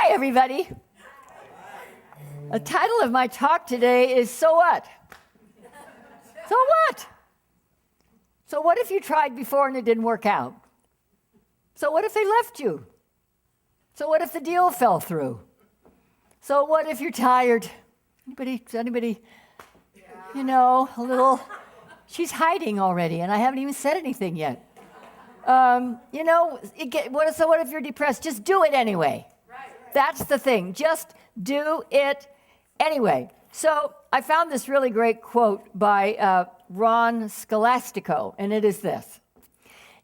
Hi, everybody. The title of my talk today is So What? So what? So what if you tried before and it didn't work out? So what if they left you? So what if the deal fell through? So what if you're tired? Anybody, a little, she's hiding already and I haven't even said anything yet. So what if you're depressed? Just do it anyway. That's the thing. Just do it anyway. So I found this really great quote by Ron Scholastico, and it is this.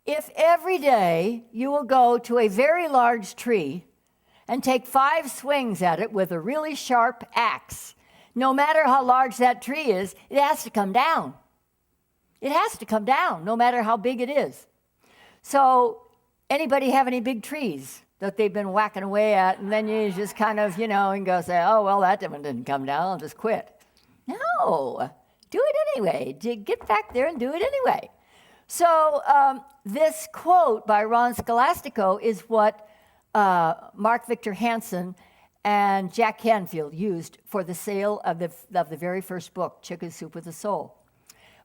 If every day you will go to a very large tree and take 5 swings at it with a really sharp axe, no matter how large that tree is, it has to come down. It has to come down, no matter how big it is. So anybody have any big trees that they've been whacking away at, and then you just kind of, and go say, oh, well, that one didn't come down, I'll just quit. No, do it anyway. Get back there and do it anyway. So this quote by Ron Scholastico is what Mark Victor Hansen and Jack Canfield used for the sale of the very first book, Chicken Soup with a Soul.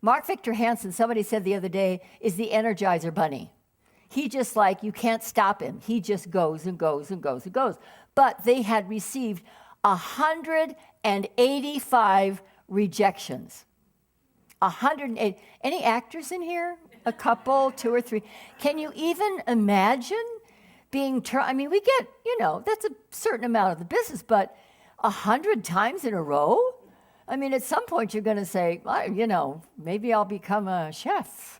Mark Victor Hansen, somebody said the other day, is the Energizer Bunny. He just you can't stop him. He just goes and goes and goes and goes. But they had received 185 rejections. 108. Any actors in here? A couple, 2 or 3. Can you even imagine being we get, that's a certain amount of the business, but 100 times in a row? At some point you're going to say, well, maybe I'll become a chef.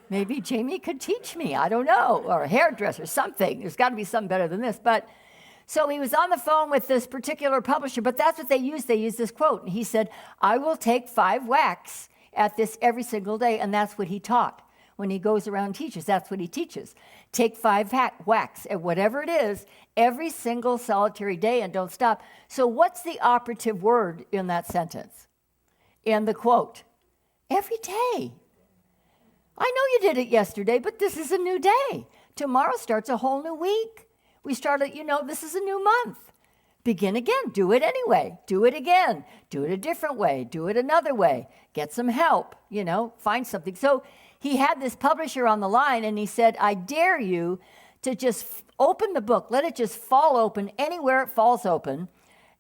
Maybe Jamie could teach me, I don't know, or a hairdresser, something. There's got to be something better than this. But so he was on the phone with this particular publisher, but that's what they used. They used this quote, and he said, I will take 5 whacks at this every single day, and that's what he taught. When he goes around and teaches, that's what he teaches. Take 5 whacks at whatever it is every single solitary day and don't stop. So what's the operative word in that sentence? In the quote? Every day. I know you did it yesterday, but this is a new day. Tomorrow starts a whole new week. We started, this is a new month. Begin again. Do it anyway. Do it again. Do it a different way. Do it another way. Get some help, find something. So he had this publisher on the line, and he said, I dare you to just open the book. Let it just fall open anywhere it falls open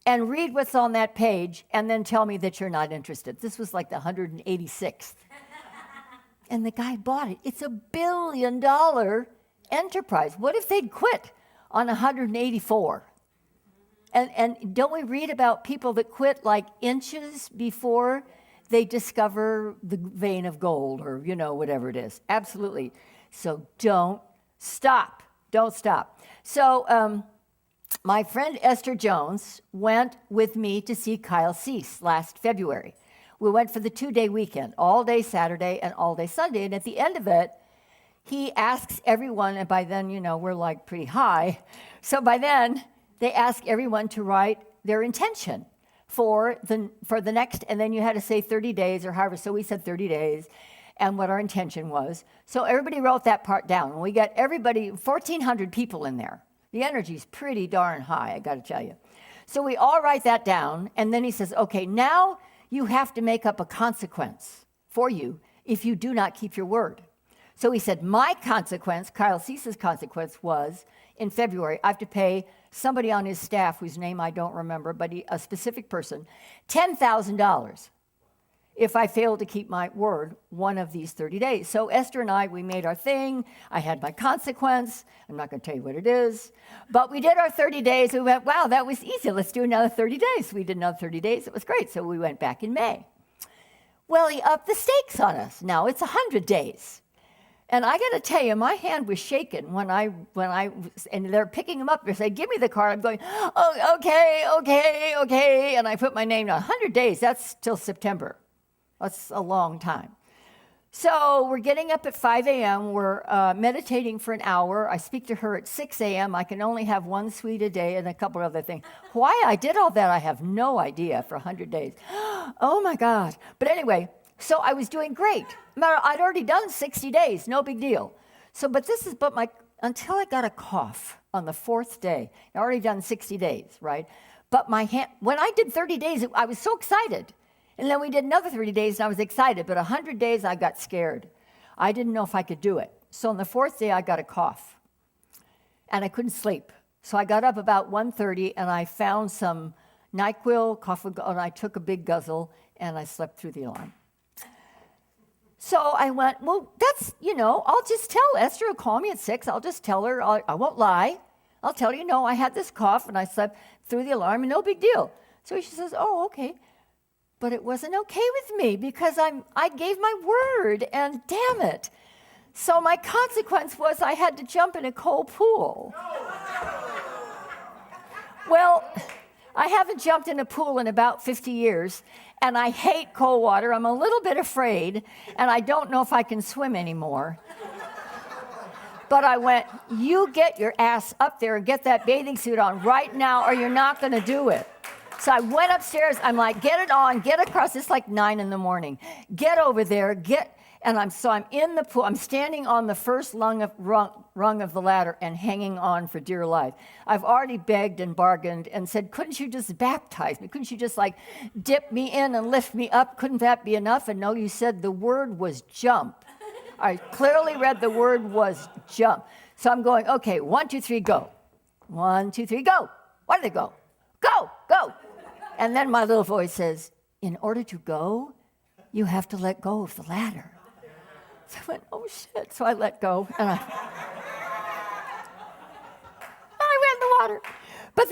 and read what's on that page and then tell me that you're not interested. This was like the 186th. And the guy bought it. It's $1 billion enterprise. What if they'd quit on 184? And don't we read about people that quit inches before they discover the vein of gold or, whatever it is? Absolutely. So don't stop. Don't stop. So my friend Esther Jones went with me to see Kyle Cease last February. We went for the 2-day weekend, all day Saturday and all day Sunday. And at the end of it, he asks everyone, and by then, we're pretty high. So by then, they ask everyone to write their intention for the next, and then you had to say 30 days or however. So we said 30 days and what our intention was. So everybody wrote that part down. And we got 1,400 people in there. The energy's pretty darn high, I got to tell you. So we all write that down. And then he says, okay, now you have to make up a consequence for you if you do not keep your word. So he said, my consequence, Kyle Cease's consequence was, in February, I have to pay somebody on his staff whose name I don't remember, but a specific person, $10,000 if I fail to keep my word one of these 30 days. So Esther and we made our thing. I had my consequence. I'm not going to tell you what it is. But we did our 30 days. We went, wow, that was easy. Let's do another 30 days. We did another 30 days. It was great. So we went back in May. Well, he upped the stakes on us. Now it's 100 days. And I got to tell you, my hand was shaking when I, and they're picking them up. They say, give me the card. I'm going, oh, okay. And I put my name down. 100 days, that's till September. That's a long time. So we're getting up at 5 a.m. We're meditating for an hour. I speak to her at 6 a.m. I can only have 1 sweet a day and a couple of other things. Why I did all that, I have no idea for 100 days. Oh, my God. But anyway, so I was doing great. I'd already done 60 days, no big deal. So, until I got a cough on the 4th day. I'd already done 60 days, right? But my hand, when I did 30 days, I was so excited. And then we did another 30 days, and I was excited. But 100 days, I got scared. I didn't know if I could do it. So on the 4th day, I got a cough. And I couldn't sleep. So I got up about 1:30, and I found some NyQuil, and I took a big guzzle, and I slept through the alarm. So I went, well, that's, I'll just tell Esther will call me at 6. I'll just tell her, I won't lie. I'll tell her, I had this cough, and I slept through the alarm, and no big deal. So she says, oh, okay. But it wasn't okay with me because I gave my word, and damn it. So my consequence was I had to jump in a cold pool. Well, I haven't jumped in a pool in about 50 years, and I hate cold water. I'm a little bit afraid, and I don't know if I can swim anymore. But I went, you get your ass up there and get that bathing suit on right now, or you're not going to do it. So I went upstairs. I'm like, get it on, get across. It's like 9 a.m. Get over there, and I'm in the pool. I'm standing on the first rung of the ladder and hanging on for dear life. I've already begged and bargained and said, couldn't you just baptize me? Couldn't you just dip me in and lift me up? Couldn't that be enough? And no, you said the word was jump. I clearly read the word was jump. So I'm going, okay, 1, 2, 3, go. 1, 2, 3, go. Why do they go? Go, go. And then my little voice says, in order to go, you have to let go of the ladder. So I went, oh shit. So I let go, and I went in the water. But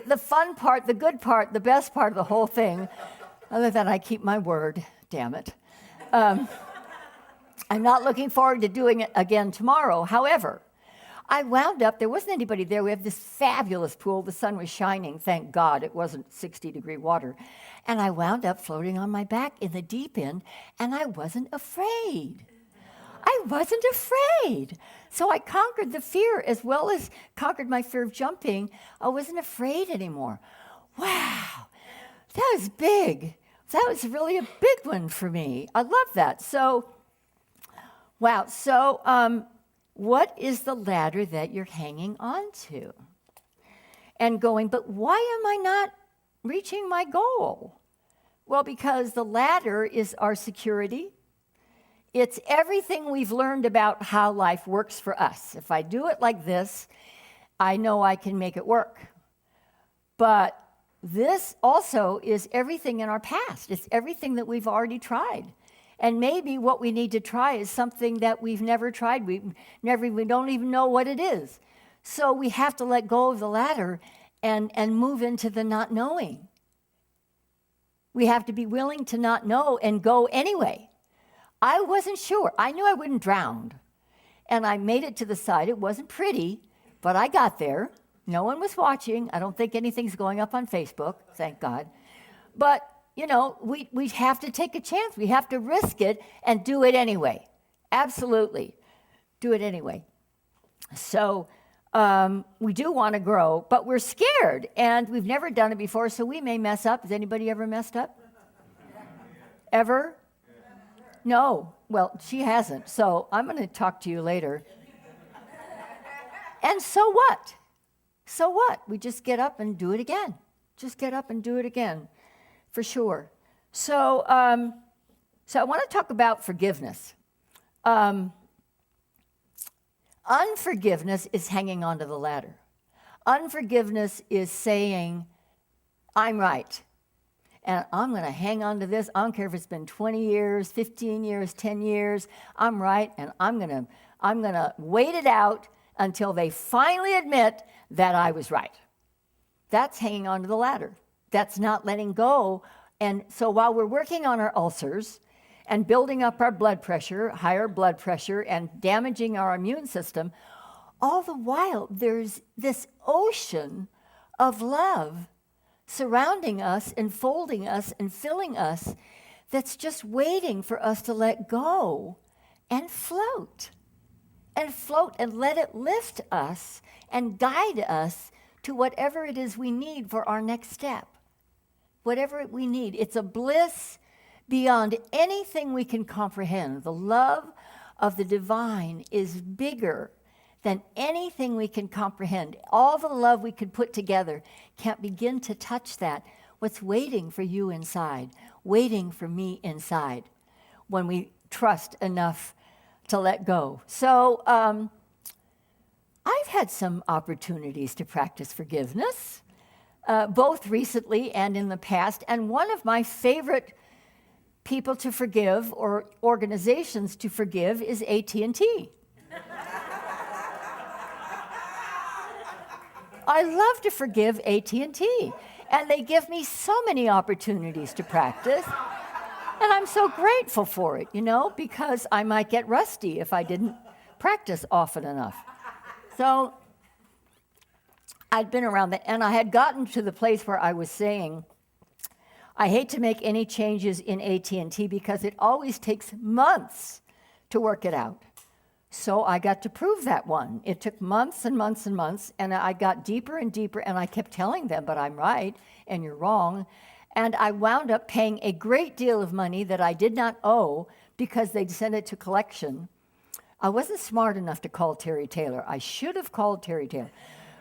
the fun part, the good part, the best part of the whole thing, other than I keep my word, damn it. I'm not looking forward to doing it again tomorrow. However, I wound up, there wasn't anybody there. We have this fabulous pool. The sun was shining, thank God. It wasn't 60-degree water. And I wound up floating on my back in the deep end, and I wasn't afraid. I wasn't afraid. So I conquered the fear as well as conquered my fear of jumping. I wasn't afraid anymore. Wow, that was big. That was really a big one for me. I love that. So, wow. So, what is the ladder that you're hanging on to? And going, but why am I not reaching my goal? Well, because the ladder is our security. It's everything we've learned about how life works for us. If I do it like this, I know I can make it work. But this also is everything in our past. It's everything that we've already tried. And maybe what we need to try is something that we've never tried. We don't even know what it is. So we have to let go of the ladder and move into the not knowing. We have to be willing to not know and go anyway. I wasn't sure. I knew I wouldn't drown. And I made it to the side. It wasn't pretty, but I got there. No one was watching. I don't think anything's going up on Facebook, thank God. But we have to take a chance. We have to risk it and do it anyway. Absolutely. Do it anyway. So we do want to grow, but we're scared, and we've never done it before, so we may mess up. Has anybody ever messed up? Ever? No. Well, she hasn't, so I'm going to talk to you later. And so what? So what? We just get up and do it again. Just get up and do it again. For sure. So I want to talk about forgiveness. Unforgiveness is hanging onto the ladder. Unforgiveness is saying, I'm right, and I'm going to hang on to this. I don't care if it's been 20 years, 15 years, 10 years. I'm right, and I'm going to wait it out until they finally admit that I was right. That's hanging onto the ladder. That's not letting go. And so while we're working on our ulcers and building up our blood pressure, higher blood pressure, and damaging our immune system, all the while there's this ocean of love surrounding us, enfolding us, and filling us that's just waiting for us to let go and float and let it lift us and guide us to whatever it is we need for our next step. Whatever we need. It's a bliss beyond anything we can comprehend. The love of the divine is bigger than anything we can comprehend. All the love we could put together can't begin to touch that. What's waiting for you inside, waiting for me inside, when we trust enough to let go. So I've had some opportunities to practice forgiveness, both recently and in the past. And one of my favorite people to forgive or organizations to forgive is AT&T. I love to forgive AT&T, and they give me so many opportunities to practice, and I'm so grateful for it, because I might get rusty if I didn't practice often enough. So I'd been around that, and I had gotten to the place where I was saying, I hate to make any changes in AT&T because it always takes months to work it out. So I got to prove that one. It took months and months and months, and I got deeper and deeper, and I kept telling them, but I'm right, and you're wrong. And I wound up paying a great deal of money that I did not owe because they'd sent it to collection. I wasn't smart enough to call Terry Taylor. I should have called Terry Taylor.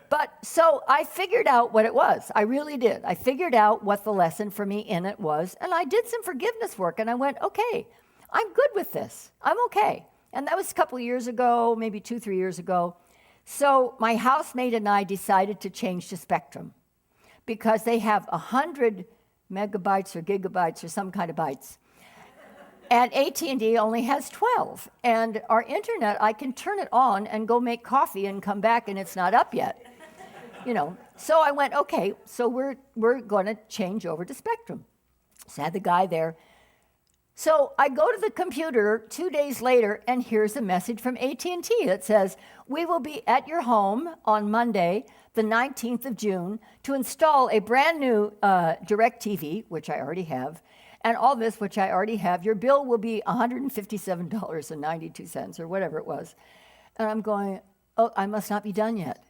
But so I figured out what it was. I really did. I figured out what the lesson for me in it was, and I did some forgiveness work, and I went, okay, I'm good with this. I'm okay. And that was a couple of years ago, maybe 2-3 years ago. So my housemate and I decided to change to Spectrum because they have 100 megabytes or gigabytes or some kind of bytes. And AT&T only has 12. And our internet, I can turn it on and go make coffee and come back and it's not up yet. So I went, okay, so we're going to change over to Spectrum. So I had the guy there. So I go to the computer 2 days later, and here's a message from AT&T that says, we will be at your home on Monday, the 19th of June, to install a brand new DirecTV, which I already have, and all this, which I already have. Your bill will be $157.92 or whatever it was. And I'm going, oh, I must not be done yet.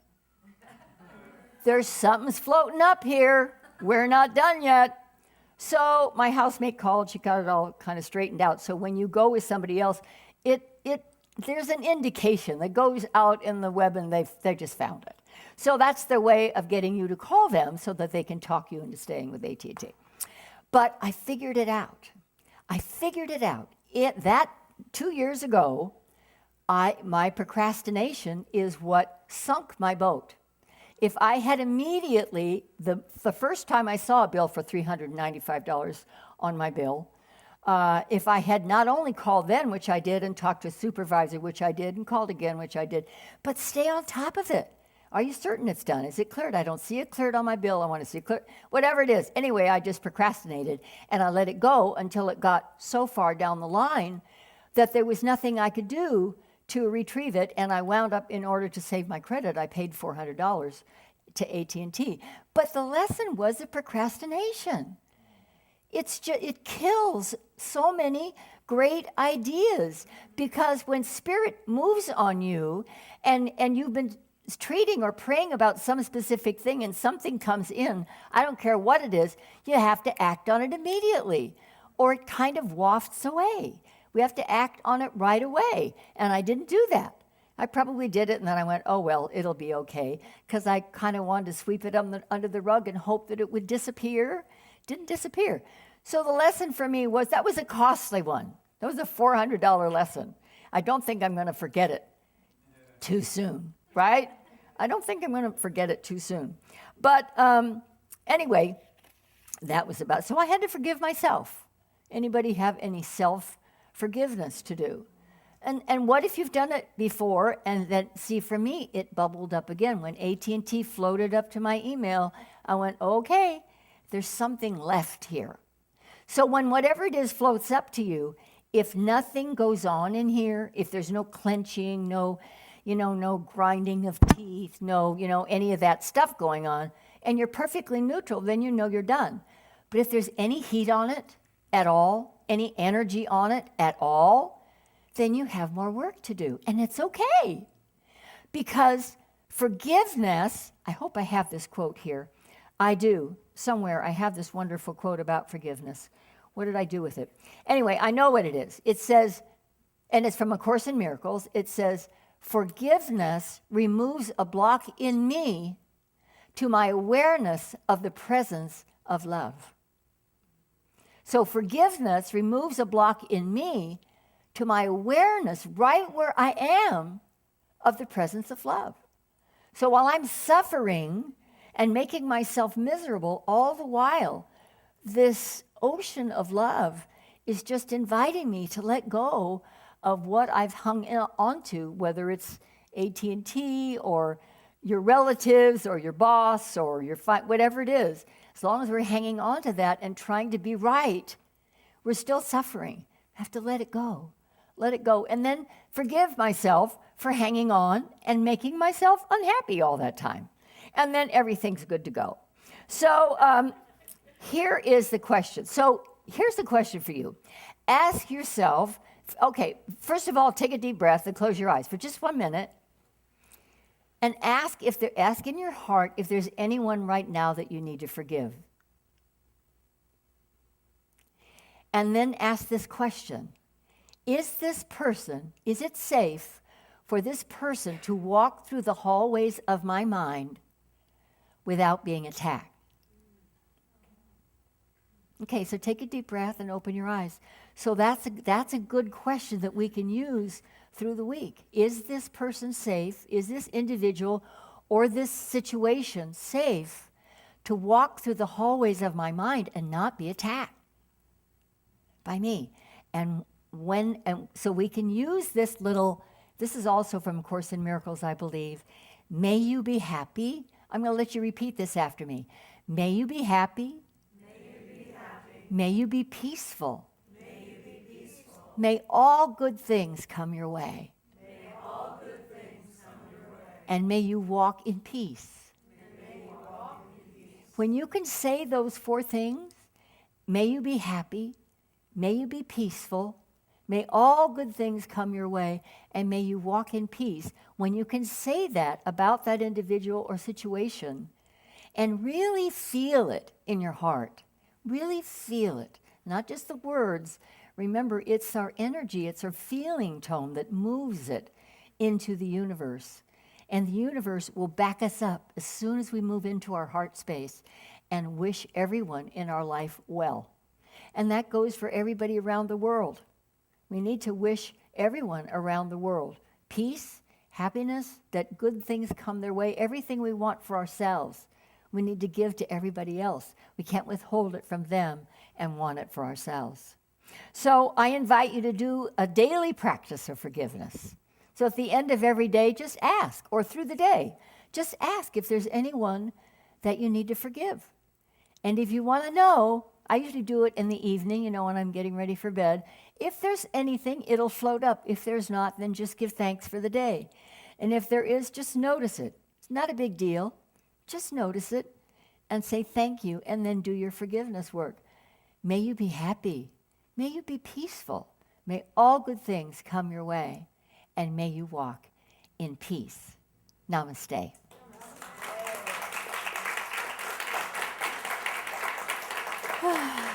There's something's floating up here. We're not done yet. So my housemate called. She got it all kind of straightened out. So when you go with somebody else, there's an indication that goes out in the web, and they just found it. So that's the way of getting you to call them so that they can talk you into staying with AT&T. But I figured it out. That 2 years ago, my procrastination is what sunk my boat. If I had immediately, the first time I saw a bill for $395 on my bill, if I had not only called then, which I did, and talked to a supervisor, which I did, and called again, which I did, but stay on top of it. Are you certain it's done? Is it cleared? I don't see it cleared on my bill. I want to see it cleared. Whatever it is. Anyway, I just procrastinated, and I let it go until it got so far down the line that there was nothing I could do to retrieve it, and I wound up, in order to save my credit, I paid $400 to AT&T. But the lesson was the procrastination. It kills so many great ideas, because when Spirit moves on you and you've been treating or praying about some specific thing and something comes in, I don't care what it is, you have to act on it immediately, or it kind of wafts away. We have to act on it right away, and I didn't do that. I probably did it, and then I went, oh, well, it'll be okay, because I kind of wanted to sweep it under the rug and hope that it would disappear. Didn't disappear. So the lesson for me was, that was a costly one. That was a $400 lesson. I don't think I'm going to forget it too soon, right? I don't think I'm going to forget it too soon. But anyway, that was about, so I had to forgive myself. Anybody have any self-forgiveness to do? And what if you've done it before, and then, see, for me, it bubbled up again. When AT&T floated up to my email, I went, okay, there's something left here. So when whatever it is floats up to you, if nothing goes on in here, if there's no clenching, no grinding of teeth, no, any of that stuff going on, and you're perfectly neutral, then you know you're done. But if there's any heat on it at all, any energy on it at all, then you have more work to do. And it's okay. Because forgiveness, I hope I have this quote here. I do. Somewhere I have this wonderful quote about forgiveness. What did I do with it? Anyway, I know what it is. It says, and it's from A Course in Miracles, it says, Forgiveness removes a block in me to my awareness of the presence of love. So forgiveness removes a block in me to my awareness right where I am of the presence of love. So while I'm suffering and making myself miserable all the while, this ocean of love is just inviting me to let go of what I've hung onto, whether it's AT&T or your relatives or your boss or your whatever it is. As long as we're hanging on to that and trying to be right, we're still suffering. I have to let it go. Let it go. And then forgive myself for hanging on and making myself unhappy all that time. And then everything's good to go. So here is the question. So here's the question for you. Ask yourself, okay, first of all, take a deep breath and close your eyes for just 1 minute. And ask in your heart if there's anyone right now that you need to forgive. And then ask this question. Is it safe for this person to walk through the hallways of my mind without being attacked? Okay, so take a deep breath and open your eyes. So that's a good question that we can use through the week. Is this person safe? Is this individual or this situation safe to walk through the hallways of my mind and not be attacked by me? And so we can use this is also from Course in Miracles, I believe. May you be happy. I'm going to let you repeat this after me. May you be happy. May you be peaceful. May all good things come your way. And may you walk in peace. When you can say those 4 things, may you be happy, may you be peaceful, may all good things come your way, and may you walk in peace. When you can say that about that individual or situation and really feel it in your heart, really feel it, not just the words. Remember, it's our energy, it's our feeling tone that moves it into the universe. And the universe will back us up as soon as we move into our heart space and wish everyone in our life well. And that goes for everybody around the world. We need to wish everyone around the world peace, happiness, that good things come their way, everything we want for ourselves. We need to give to everybody else. We can't withhold it from them and want it for ourselves. So I invite you to do a daily practice of forgiveness. So at the end of every day, just ask, or through the day, just ask if there's anyone that you need to forgive. And if you want to know, I usually do it in the evening, when I'm getting ready for bed. If there's anything, it'll float up. If there's not, then just give thanks for the day. And if there is, just notice it. It's not a big deal. Just notice it and say thank you, and then do your forgiveness work. May you be happy. May you be peaceful. May all good things come your way, and may you walk in peace. Namaste. Namaste.